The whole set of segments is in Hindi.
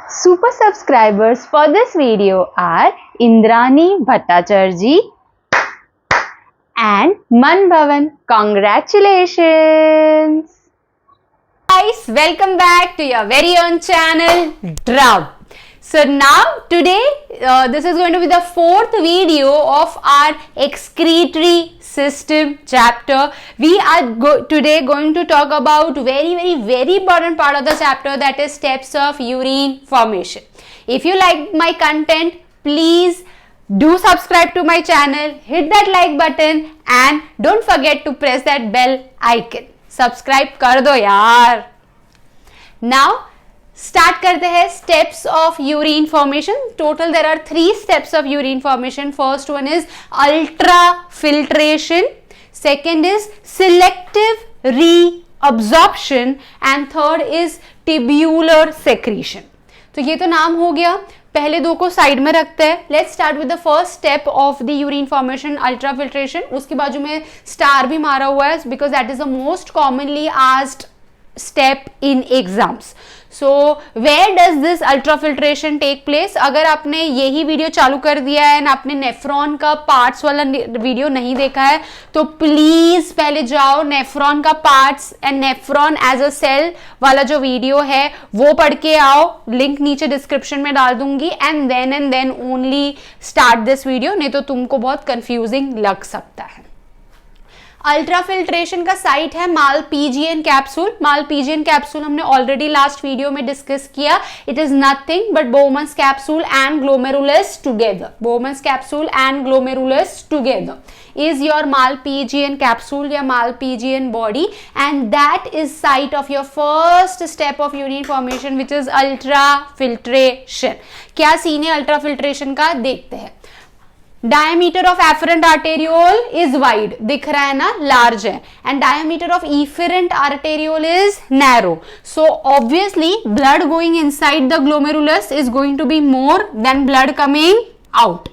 Super subscribers for this video are Indrani Bhattacharya and Man Bhavan. Congratulations! Guys, welcome back to your very own channel, Drab. So now today this is going to be the fourth video of our excretory system chapter. We are today going to talk about very important part of the chapter, that is steps of urine formation. If you like my content, please do subscribe to my channel, hit that like button and don't forget to press that bell icon. Subscribe कर दो यार. Now स्टार्ट करते हैं steps of urine formation. Total there are 3 steps of urine formation. First one is ultrafiltration, second is selective reabsorption and third is tubular secretion. तो ये तो नाम हो गया, पहले दो को साइड में रखते हैं. Let's start with the first step of the urine formation, ultrafiltration. उसके बाजू में स्टार भी मारा हुआ है because that is the most commonly asked step in exams. So where does this ultrafiltration take place? अगर आपने यही वीडियो चालू कर दिया है ना, आपने नेफ्रॉन का पार्ट्स वाला वीडियो नहीं देखा है तो प्लीज पहले जाओ नेफ्रॉन का parts and nephron as a cell वाला जो वीडियो है वो पढ़ के आओ. लिंक नीचे डिस्क्रिप्शन में डाल दूंगी and then only start this video, नहीं तो तुमको बहुत कंफ्यूजिंग लग सकता है. अल्ट्राफिल्ट्रेशन का साइट है मालपीजियन कैप्सूल. मालपीजियन कैप्सूल हमने ऑलरेडी लास्ट वीडियो में डिस्कस किया. It is nothing but Bowman's capsule and glomerulus together. Bowman's capsule and glomerulus together is your Malpighian capsule या Malpighian body and that is site of your first step of urine formation which is ultrafiltration. क्या सीन है अल्ट्राफिल्ट्रेशन का देखते हैं. Diameter of afferent arteriole is wide, दिख रहा है ना, लार्ज है, and diameter of efferent arteriole is narrow. So obviously blood going inside the glomerulus is going to be more than blood coming out.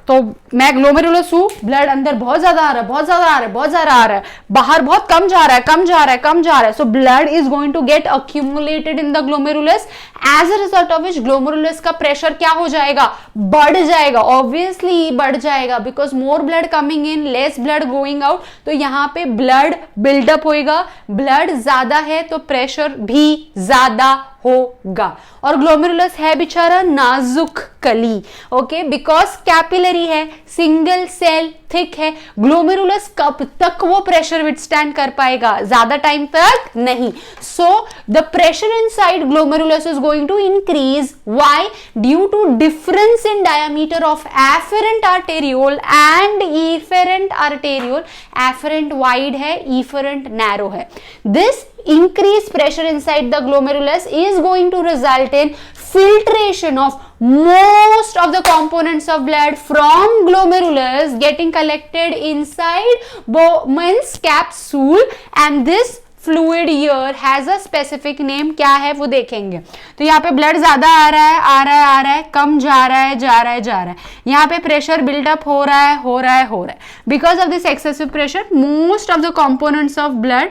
तो मैं ग्लोमेरुलस हूं, ब्लड अंदर बहुत ज्यादा आ रहा है, बहुत ज्यादा आ रहा है, बहुत ज्यादा आ रहा है, बाहर बहुत कम जा रहा है, कम जा रहा है, कम जा रहा है. So blood is going to get accumulated in the glomerulus. As a result of which glomerulus का प्रेशर क्या हो जाएगा, बढ़ जाएगा. ऑब्वियसली बढ़ जाएगा because more blood coming in, less blood going out. तो यहाँ पे ब्लड बिल्डअप होएगा. ब्लड ज्यादा है तो प्रेशर भी ज्यादा होगा. और ग्लोमेरुलस है बेचारा नाजुक कली, ओके, बिकॉज कैपिलरी है, सिंगल सेल, थिक है. ग्लोमेरुलस कब तक वो प्रेशर विथस्टैंड कर पाएगा, ज्यादा टाइम तक नहीं. So the pressure inside glomerulus is going to increase. Why? Due to difference in diameter of afferent arteriole and efferent arteriole. Afferent wide है, इफेरेंट नैरो है. This increased pressure inside the glomerulus is going to result in filtration of most of the components of blood from glomerulus getting collected inside Bowman's capsule and this fluid here has a specific name. क्या है वो देखेंगे. तो यहाँ पे ब्लड ज्यादा आ रहा है, आ रहा है, आ रहा है, कम जा रहा है, जा रहा है, जा रहा है. यहाँ पे प्रेशर बिल्डअप हो रहा है, हो रहा है, हो रहा है. Because of this excessive pressure most of the components of blood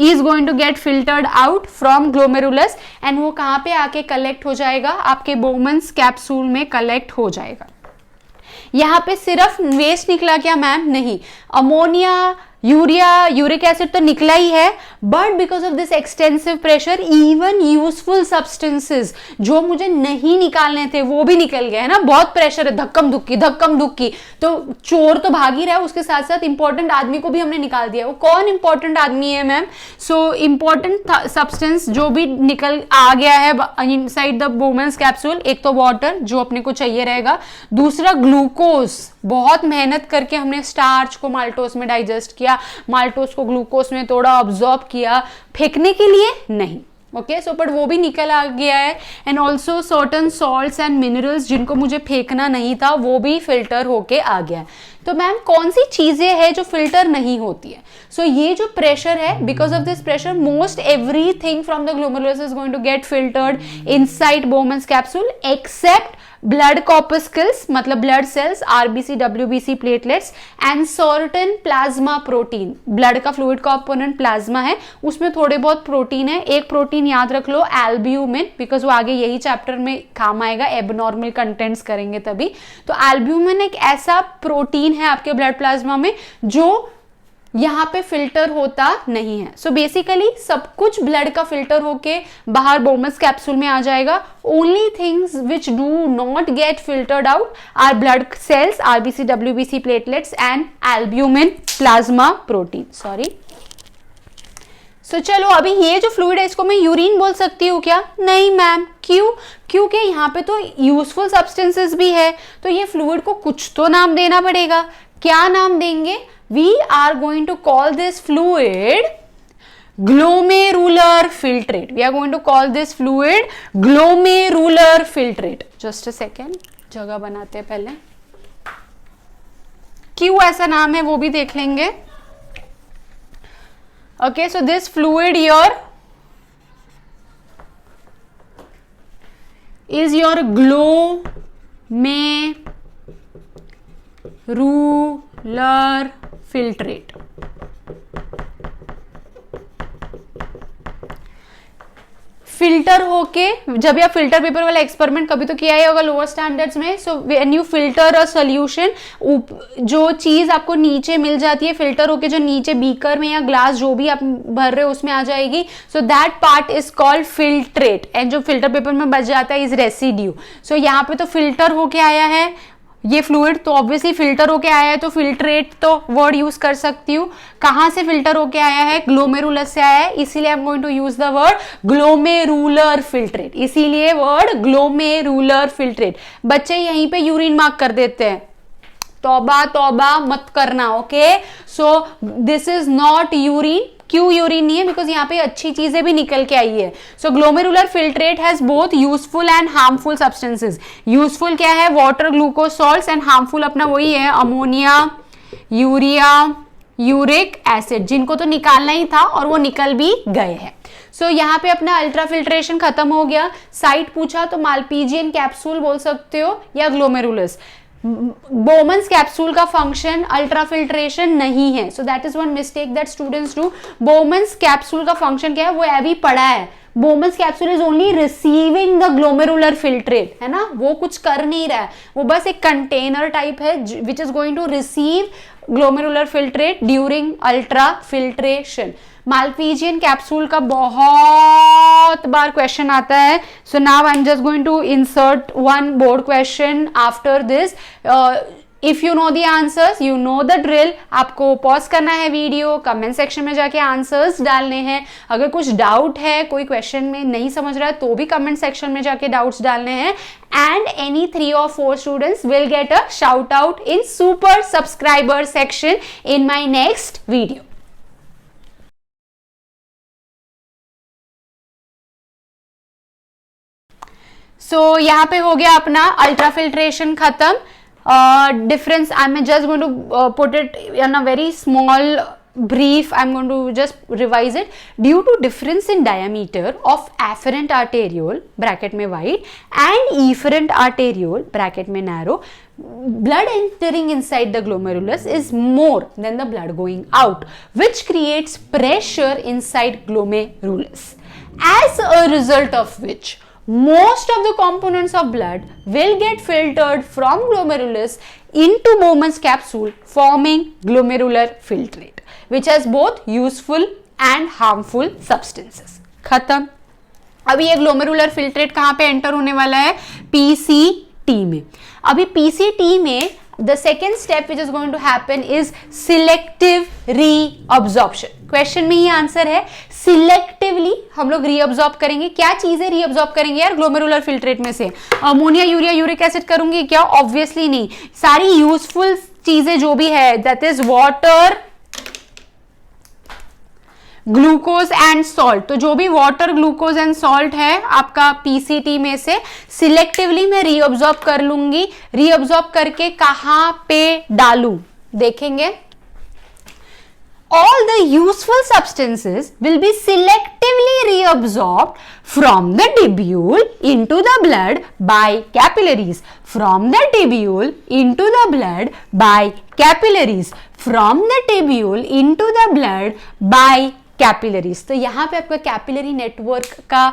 is going to get filtered out from glomerulus and वो कहाँ पे आके कलेक्ट हो जाएगा, आपके बोमन्स कैप्सूल में कलेक्ट हो जाएगा. यहाँ पे सिर्फ वेस्ट निकला क्या मैम? नहीं, अमोनिया, यूरिया, यूरिक एसिड तो निकला ही है, but because of this extensive pressure even useful substances जो मुझे नहीं निकालने थे वो भी निकल गए, है ना. बहुत प्रेशर है, धक्कम धुक्की, तो चोर तो भाग ही रहा है, उसके साथ साथ इंपॉर्टेंट आदमी को भी हमने निकाल दिया. वो कौन इंपॉर्टेंट आदमी है मैम? सो इंपॉर्टेंट सब्सटेंस जो भी निकल आ गया है इनसाइड द बोमन्स कैप्सूल. एक तो वाटर जो अपने को चाहिए रहेगा, दूसरा ग्लूकोज. बहुत मेहनत करके हमने स्टार्च को माल्टोस में डाइजेस्ट किया, माल्टोस को ग्लूकोज में थोड़ा ऑब्जॉर्ब किया, फेंकने के लिए नहीं. ओके, सो बट वो भी निकल आ गया है. And also certain salts and minerals जिनको मुझे फेंकना नहीं था वो भी फिल्टर होके आ गया है. तो मैम कौन सी चीजें हैं जो फिल्टर नहीं होती है? सो ये जो प्रेशर है, because of this pressure most everything from the glomerulus is going to get filtered inside Bowman's capsule except blood corpuscles मतलब blood cells, RBC, WBC, platelets and certain plasma protein. Blood का फ्लूइड कंपोनेंट प्लाज्मा है, उसमें थोड़े बहुत प्रोटीन है। एक प्रोटीन याद रख लो, एल्ब्यूमिन, बिकॉज वो आगे यही चैप्टर में काम आएगा, एबनॉर्मल कंटेंट्स करेंगे तभी। तो एल्ब्यूमिन एक ऐसा प्रोटीन है आपके ब्लड प्लाज्मा में जो यहाँ पे फिल्टर होता नहीं है। सो बेसिकली सब कुछ ब्लड का फिल्टर होके बाहर बोमस कैप्सूल में आ जाएगा। Only things which do not get filtered out are blood cells, RBC, WBC, platelets and albumin plasma protein. Sorry. So चलो, अभी ये जो फ्लूइड है इसको मैं यूरिन बोल सकती हूँ क्या? नहीं मैम। क्यों? क्योंकि यहाँ पे तो यूजफुल सब्सटेंसेस भी है, तो ये फ्लूइड को कुछ तो नाम देना पड़ेगा। क्या नाम देंगे? We are going to call this fluid glomerular filtrate. We are going to call this fluid glomerular filtrate. Just a second, जगह बनाते हैं पहले। क्यों ऐसा नाम है वो भी देख लेंगे। Okay, so this fluid here is your glomerular filtrate. Filter होके, जब आप फिल्टर पेपर वाला एक्सपेरिमेंट कभी तो किया ही होगा लोअर स्टैंडर्ड्स में। So when you filter a solution, जो चीज आपको नीचे मिल जाती है फिल्टर होके, जो नीचे बीकर में या ग्लास जो भी आप भर रहे हो उसमें आ जाएगी, so that part is called filtrate. And जो फिल्टर पेपर में बच जाता है इज रेसिड्यू। सो यहाँ पे तो फिल्टर होके आया है ये फ्लूइड, तो ऑब्वियसली फिल्टर होके आया है, तो फिल्ट्रेट तो वर्ड यूज कर सकती हूँ। कहां से फिल्टर होके आया है? ग्लोमेरुलस से आया है, इसीलिए I am going to use the word glomerular filtrate. इसीलिए वर्ड ग्लोमेरुलर फिल्ट्रेट। बच्चे यहीं पे यूरिन मार्क कर देते हैं, तौबा तौबा मत करना। Okay, so this is not urine. क्यों यूरिन नहीं है? बिकॉज यहाँ पे अच्छी चीजें भी निकल के आई है। So glomerular filtrate has both useful and harmful substances. Useful क्या है? Water, glucose, salts, and harmful अपना वही है, अमोनिया, यूरिया, यूरिक एसिड, जिनको तो निकालना ही था और वो निकल भी गए हैं। सो यहाँ पे अपना अल्ट्रा फिल्ट्रेशन खत्म हो गया। साइट पूछा तो मालपीजियन कैप्सूल बोल सकते हो या ग्लोमेरुलस। बोमन्स कैप्सूल का फंक्शन अल्ट्रा फिल्ट्रेशन नहीं है, so that is one mistake that students do. Bowman's capsule का फंक्शन क्या है वो अभी पढ़ा है। Bowman's capsule is only receiving the glomerular filtrate, है ना, वो कुछ कर नहीं रहा है, वो बस एक कंटेनर टाइप है which is going to receive glomerular filtrate during ultrafiltration. Malpighian capsule का बहुत बार क्वेश्चन आता है, so now I am just going to insert one board question after this. If you know the answers, you know the drill. आपको पॉज करना है वीडियो, कमेंट सेक्शन में जाके आंसर्स डालने हैं। अगर कुछ डाउट है, कोई क्वेश्चन में नहीं समझ रहा है, तो भी कमेंट सेक्शन में जाके डाउट्स डालने हैं। And any 3 or 4 students will get a shout out in super subscriber section in my next video. So यहाँ पे हो गया अपना अल्ट्रा फिल्ट्रेशन खत्म। Difference I am just going to put it in a very small brief. I'm going to just revise it. Due to difference in diameter of afferent arteriole bracket में wide and efferent arteriole bracket में narrow, blood entering inside the glomerulus is more than the blood going out, which creates pressure inside glomerulus, as a result of which most of the components of blood will get filtered from glomerulus into Bowman's capsule, forming glomerular filtrate, which has both useful and harmful substances. खत्म। अभी ये ग्लोमेरुलर फिल्ट्रेट कहाँ पे एंटर होने वाला है? पीसीटी में। अभी पीसीटी में the second step which is going to happen is selective reabsorption. Question में ही आंसर है, सिलेक्टिवली हम लोग रीअब्सॉर्ब करेंगे। क्या चीजें रीअब्सॉर्ब करेंगे यार ग्लोमेरुलर फिल्ट्रेट में से? अमोनिया, यूरिया, यूरिक एसिड करूंगी क्या? ऑब्वियसली नहीं। सारी यूजफुल चीजें जो भी है, that is water, glucose and salt. तो जो भी वाटर, ग्लूकोज एंड सॉल्ट है आपका पीसीटी में से सिलेक्टिवली मैं रीअब्सॉर्ब कर लूंगी। रीअब्सॉर्ब करके कहां पे डालूं देखेंगे। all the useful substances will be selectively reabsorbed from the tubule into the blood by capillaries. From the tubule into the blood by capillaries. From the tubule into the blood by capillaries. तो यहाँ पे आपका कैपिलरी नेटवर्क का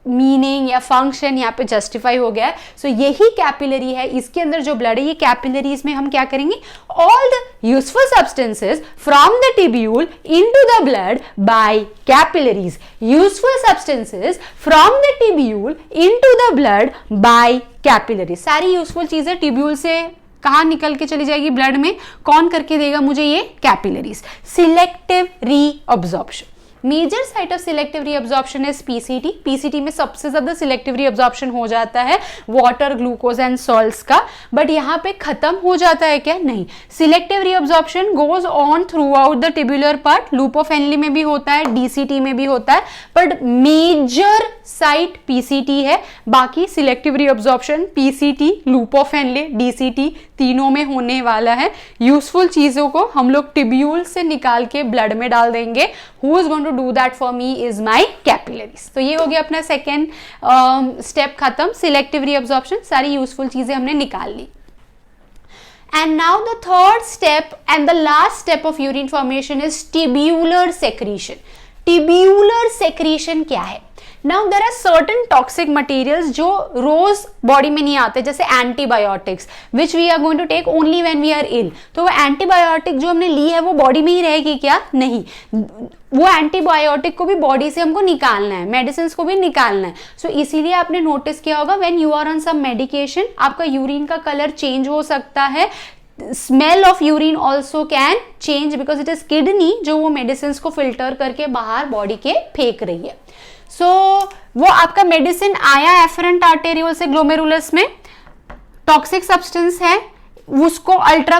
मीनिंग या फंक्शन यहाँ पे जस्टिफाई हो गया है. सो यही कैपिलरी है, इसके अंदर जो ब्लड है ये कैपिलरीज में हम क्या करेंगे, all the useful substances from the tubule into the blood bye capillaries. Useful substances from the tubule into the blood bye capillaries. सारी यूजफुल चीजें टिब्यूल से कहाँ निकल के चली जाएगी, ब्लड में. कौन करके देगा मुझे, ये capillaries. Selective reabsorption. Major site of selective reabsorption is PCT. PCT में सबसे ज्यादा सिलेक्टिव रीअब्जॉर्प्शन हो जाता है वाटर, ग्लूकोज एंड सॉल्ट्स का. बट यहाँ पे खत्म हो जाता है क्या, नहीं. Selective reabsorption goes on throughout the tubular part. Loop of Henle में भी होता है, डीसीटी में भी होता है, बट मेजर साइट पीसीटी है. बाकी selective reabsorption PCT, loop of Henley, DCT तीनों में होने वाला है. यूजफुल चीजों को हम लोग टिब्यूल से निकाल के ब्लड में डाल देंगे. Who is going to do that for me is my capillaries. तो ये हो गया अपना सेकेंड स्टेप खत्म, सिलेक्टिव रीअब्जॉर्प्शन. सारी यूजफुल चीजें हमने निकाल ली. And now the third step and the last step of urine formation is tubular secretion. Tubular secretion क्या है? Now there are certain toxic materials जो रोज बॉडी में नहीं आते, जैसे antibiotics which we are going to take only when we are ill. तो वो एंटीबायोटिक जो हमने ली है वो बॉडी में ही रहेगी क्या, नहीं. वो एंटीबायोटिक को भी बॉडी से हमको निकालना है, मेडिसिन को भी निकालना है. सो इसीलिए आपने नोटिस किया होगा when you are on some medication आपका यूरिन का कलर चेंज हो सकता है. Smell of urine also can change because it is kidney जो वो मेडिसिन को फिल्टर करके बाहर बॉडी के फेंक रही है. सो वो आपका मेडिसिन आया एफरेंट आर्टेरियोल से ग्लोमेरुलस में, टॉक्सिक सब्सटेंस है, उसको अल्ट्रा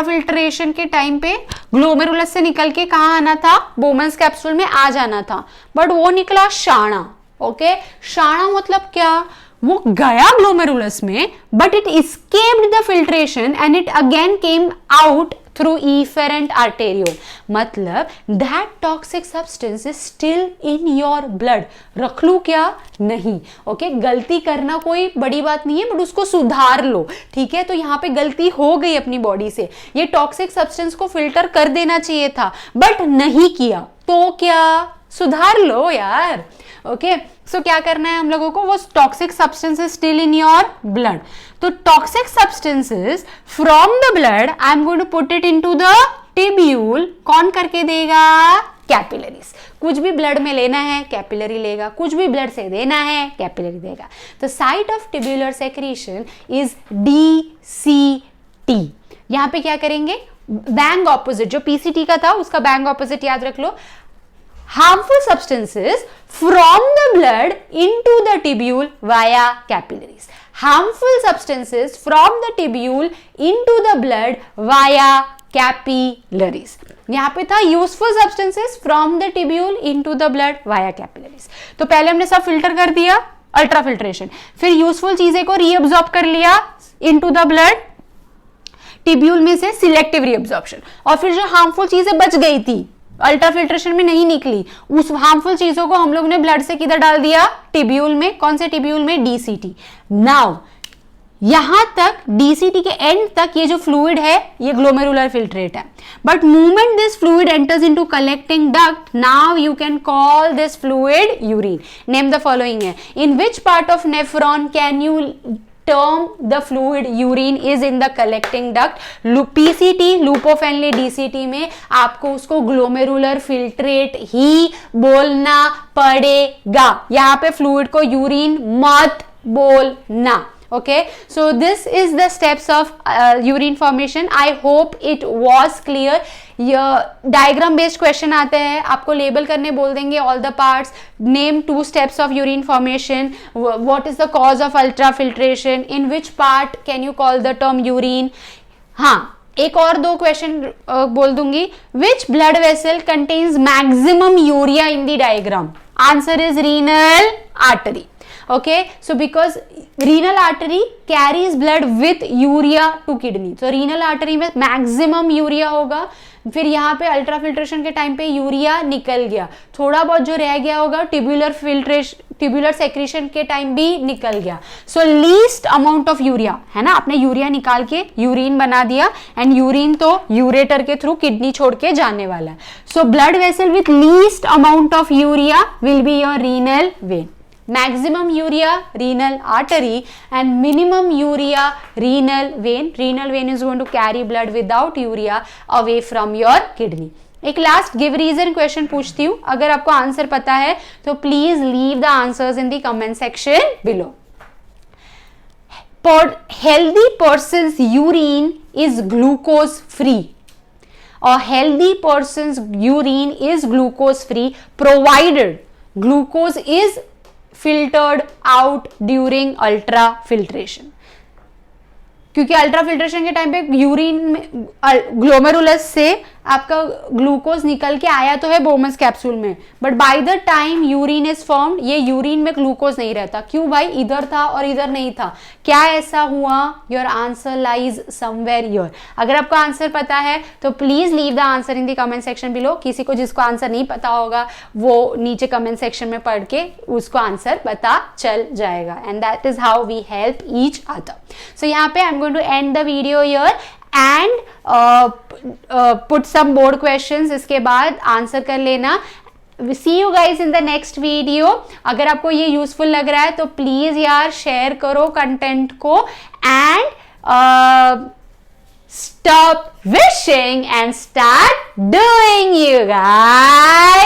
फिल्ट्रेशन के टाइम पे ग्लोमेरुलस से निकल के कहाँ आना था, बोमन्स कैप्सूल में आ जाना था, बट वो निकला शाणा. ओके, शाणा मतलब क्या, वो गया ग्लोमेरुलस में but it escaped the filtration and it again came out through efferent arteriole. मतलब that toxic substance is still in your blood. रख लू क्या, नहीं. ओके, गलती करना कोई बड़ी बात नहीं है, बट उसको सुधार लो. ठीक है, तो यहाँ पे गलती हो गई अपनी बॉडी से, ये टॉक्सिक सब्सटेंस को फिल्टर कर देना चाहिए था बट नहीं किया, तो क्या, सुधार लो यार. ओके, सो क्या करना है हम लोगों को, वो toxic substances still in your blood. तो toxic substances from the blood I am going to put it into the tubule. कौन करके देगा, कैपिलरीज. कुछ भी ब्लड में लेना है कैपिलरी लेगा, कुछ भी ब्लड से देना है कैपिलरी देगा. तो site of tubular secretion is DCT. यहां पे क्या करेंगे, बैंग ऑपोजिट, जो पीसीटी का था उसका बैंग ऑपोजिट याद रख लो. harmful substances from the blood into the tubule via capillaries. Harmful substances from the tubule into the blood via capillaries. यहाँ पे था useful substances from the tubule into the blood via capillaries. तो पहले हमने सब फिल्टर कर दिया, अल्ट्रा फिल्ट्रेशन, फिर यूजफुल चीजें को रीअब्सॉर्ब कर लिया इनटू द ब्लड टिब्यूल में से, सिलेक्टिव रीअब्सॉर्प्शन. और फिर जो हार्मफुल चीजें बच गई थी अल्ट्रा फिल्ट्रेशन में नहीं निकली, उस हार्मफुल चीजों को हम लोग ने ब्लड से किधर डाल दिया, टिब्यूल में. कौन से टिब्यूल में, डीसीटी. नाउ यहां तक डीसीटी के एंड तक ये जो फ्लूइड है ये ग्लोमेरुलर फिल्ट्रेट है, but movement this fluid enters into collecting duct, now you can call this fluid urine. Name the following है. In which part of nephron can you term the fluid urine is in the collecting duct. PCT, loop of Henle, DCT में आपको उसको ग्लोमेरुलर फिल्ट्रेट ही बोलना पड़ेगा. यहाँ पे फ्लूइड को यूरिन मत बोलना. Okay, so this is the steps of urine formation. I hope it was clear. Diagram based question आते हैं, आपको लेबल करने बोल देंगे all the parts. Name 2 steps of urine formation. What is the cause of ultrafiltration? In which part can you call the term urine? हाँ, एक और 2 क्वेश्चन बोल दूंगी. Which blood vessel contains maximum urea in the diagram? Answer is renal artery. Okay, so because renal artery carries blood with urea to kidney, so renal artery में maximum urea होगा. फिर यहाँ पे अल्ट्रा फिल्ट्रेशन के टाइम पे यूरिया निकल गया, थोड़ा बहुत जो रह गया होगा ट्यूबुलर सेक्रेशन के टाइम भी निकल गया। सो लीस्ट अमाउंट ऑफ यूरिया है ना, आपने यूरिया निकाल के यूरिन बना दिया एंड यूरिन तो यूरेटर के थ्रू किडनी छोड़ के जाने वाला है। So blood vessel with least amount of urea will be your renal vein, maximum urea renal artery and minimum urea renal vein. Renal vein is going to carry blood without urea away from your kidney. एक लास्ट गिव रीजन क्वेश्चन पूछती हूँ, अगर आपको आंसर पता है तो please leave the answers in the comment section below. Healthy persons urine is glucose free, और healthy persons urine is glucose free provided glucose is filtered out during ultra filtration, क्योंकि अल्ट्रा फिल्ट्रेशन के टाइम पे यूरिन में ग्लोमेरुलस से आपका ग्लूकोज निकल के आया तो है बोमस कैप्सूल में, but by the time urine is formed ये यूरिन में ग्लूकोज नहीं रहता। क्यों भाई, इधर था और इधर नहीं था, क्या ऐसा हुआ? Your answer lies somewhere here. अगर आपको आंसर पता है तो please leave the answer in the comment section below. किसी को जिसको आंसर नहीं पता होगा वो नीचे कमेंट सेक्शन में पढ़ के उसको आंसर पता चल जाएगा, and that is how we help each other. So यहाँ पे I am going to end the video here and put some board questions, इसके बाद आंसर कर लेना। See you guys in the next video। अगर आपको ये यूजफुल लग रहा है तो प्लीज यार शेयर करो कंटेंट को, and stop wishing and start doing, you guys।